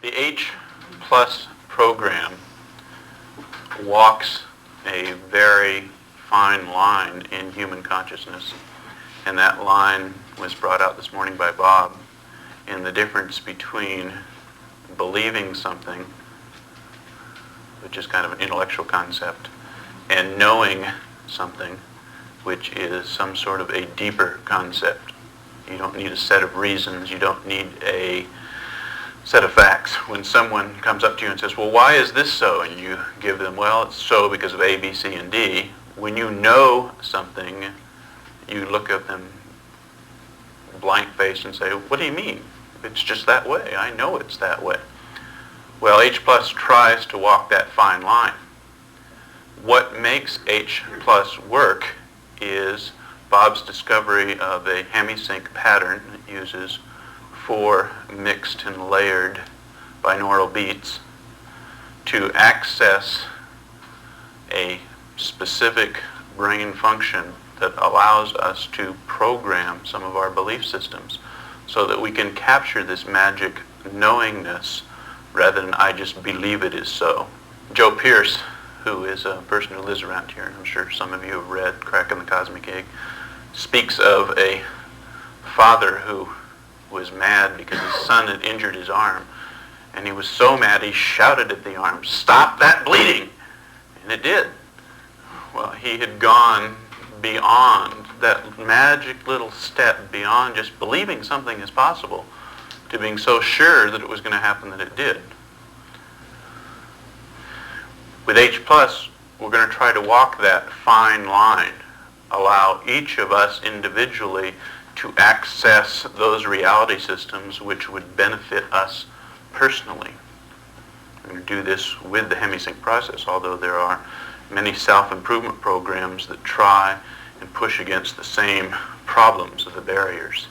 The H plus program walks a very fine line in human consciousness, and that line was brought out this morning by Bob in the difference between believing something, which is kind of an intellectual concept, and knowing something, which is some sort of a deeper concept. You don't need a set of reasons. You don't need a set of facts. When someone comes up to you and says, well, why is this so? And you give them, well, it's so because of A, B, C, and D. When you know something, you look at them blank faced and say, what do you mean? It's just that way. I know it's that way. Well, H plus tries to walk that fine line. What makes H plus work is Bob's discovery of a hemisync pattern that uses 4 mixed and layered binaural beats to access a specific brain function that allows us to program some of our belief systems so that we can capture this magic knowingness rather than I just believe it is so. Joe Pierce, who is a person who lives around here, and I'm sure some of you have read Cracking the Cosmic Egg, speaks of a father who was mad because his son had injured his arm, and he was so mad he shouted at the arm, "Stop that bleeding!" And it did. Well, he had gone beyond that magic little step, beyond just believing something is possible, to being so sure that it was going to happen that it did. With H+, we're going to try to walk that fine line, allow each of us individually to access those reality systems which would benefit us personally. We're going to do this with the hemisync process, although there are many self-improvement programs that try and push against the same problems of the barriers.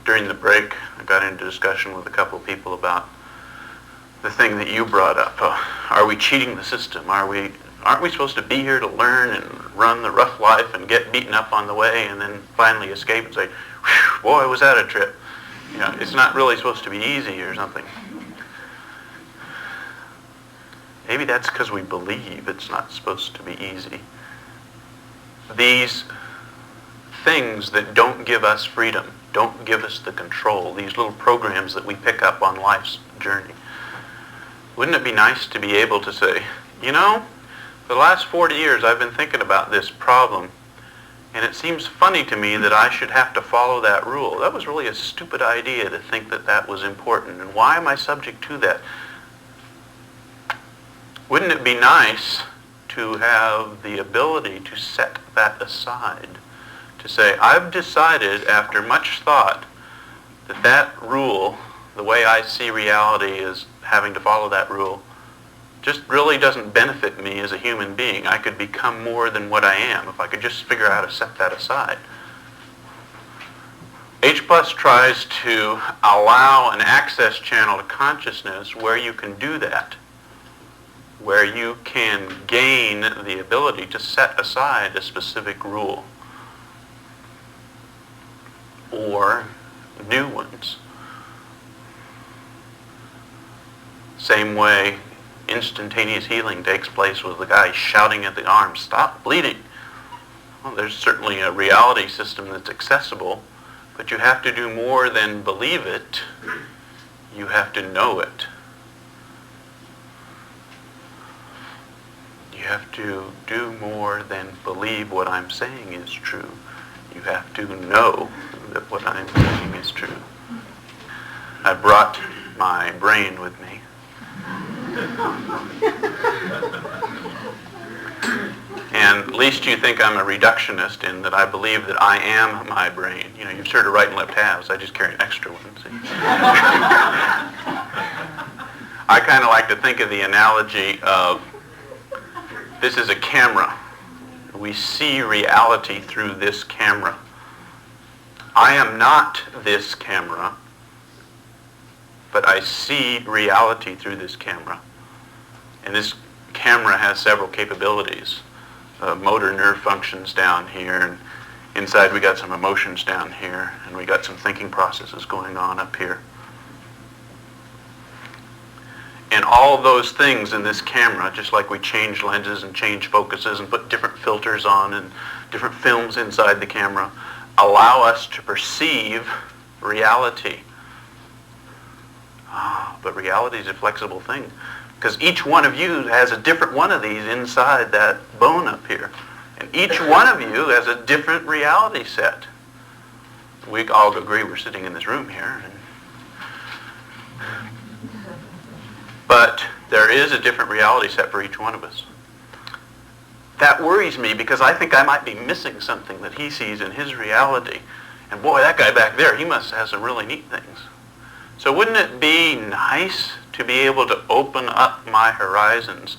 During the break, I got into discussion with a couple of people about the thing that you brought up. Are we cheating the system? Aren't we supposed to be here to learn and run the rough life and get beaten up on the way and then finally escape and say, "Whew, boy, was that a trip." You know, it's not really supposed to be easy or something. Maybe that's because we believe it's not supposed to be easy. These things that don't give us freedom, don't give us the control, these little programs that we pick up on life's journey. Wouldn't it be nice to be able to say, you know, for the last 40 years I've been thinking about this problem, and it seems funny to me that I should have to follow that rule. That was really a stupid idea to think that that was important, and why am I subject to that? Wouldn't it be nice to have the ability to set that aside? To say, I've decided after much thought that that rule, the way I see reality is having to follow that rule, just really doesn't benefit me as a human being. I could become more than what I am if I could just figure out how to set that aside. H plus tries to allow an access channel to consciousness where you can do that, where you can gain the ability to set aside a specific rule or new ones. Same way instantaneous healing takes place with the guy shouting at the arm, "Stop bleeding." Well, there's certainly a reality system that's accessible, but you have to do more than believe it. You have to know it. You have to do more than believe what I'm saying is true. You have to know that what I'm saying is true. I brought my brain with me. And at least you think I'm a reductionist in that I believe that I am my brain. You know, you've heard of right and left halves. I just carry an extra one. See? I kind of like to think of the analogy of this is a camera. We see reality through this camera. I am not this camera, but I see reality through this camera. And this camera has several capabilities. Motor nerve functions down here, and inside we got some emotions down here, and we got some thinking processes going on up here. And all those things in this camera, just like we change lenses and change focuses and put different filters on and different films inside the camera, allow us to perceive reality. But reality is a flexible thing, because each one of you has a different one of these inside that bone up here. And each one of you has a different reality set. We all agree we're sitting in this room here. But there is a different reality set for each one of us. That worries me, because I think I might be missing something that he sees in his reality. And boy, that guy back there, he must have some really neat things. So wouldn't it be nice to be able to open up my horizons,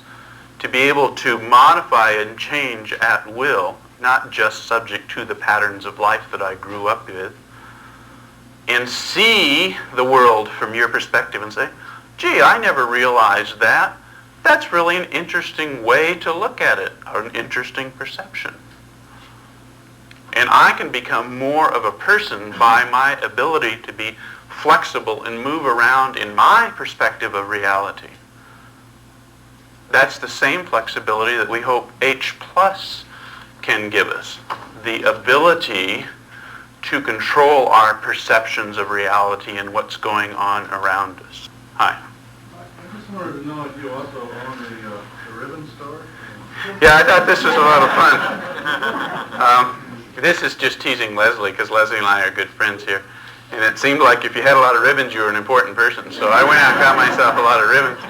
to be able to modify and change at will, not just subject to the patterns of life that I grew up with, and see the world from your perspective and say, gee, I never realized that. That's really an interesting way to look at it, or an interesting perception. And I can become more of a person by my ability to be flexible and move around in my perspective of reality. That's the same flexibility that we hope H+ can give us. The ability to control our perceptions of reality and what's going on around us. Hi. I just wanted to know if you also own the ribbon store? Yeah, I thought this was a lot of fun. This is just teasing Leslie, because Leslie and I are good friends here. And it seemed like if you had a lot of ribbons, you were an important person. So I went out and got myself a lot of ribbons.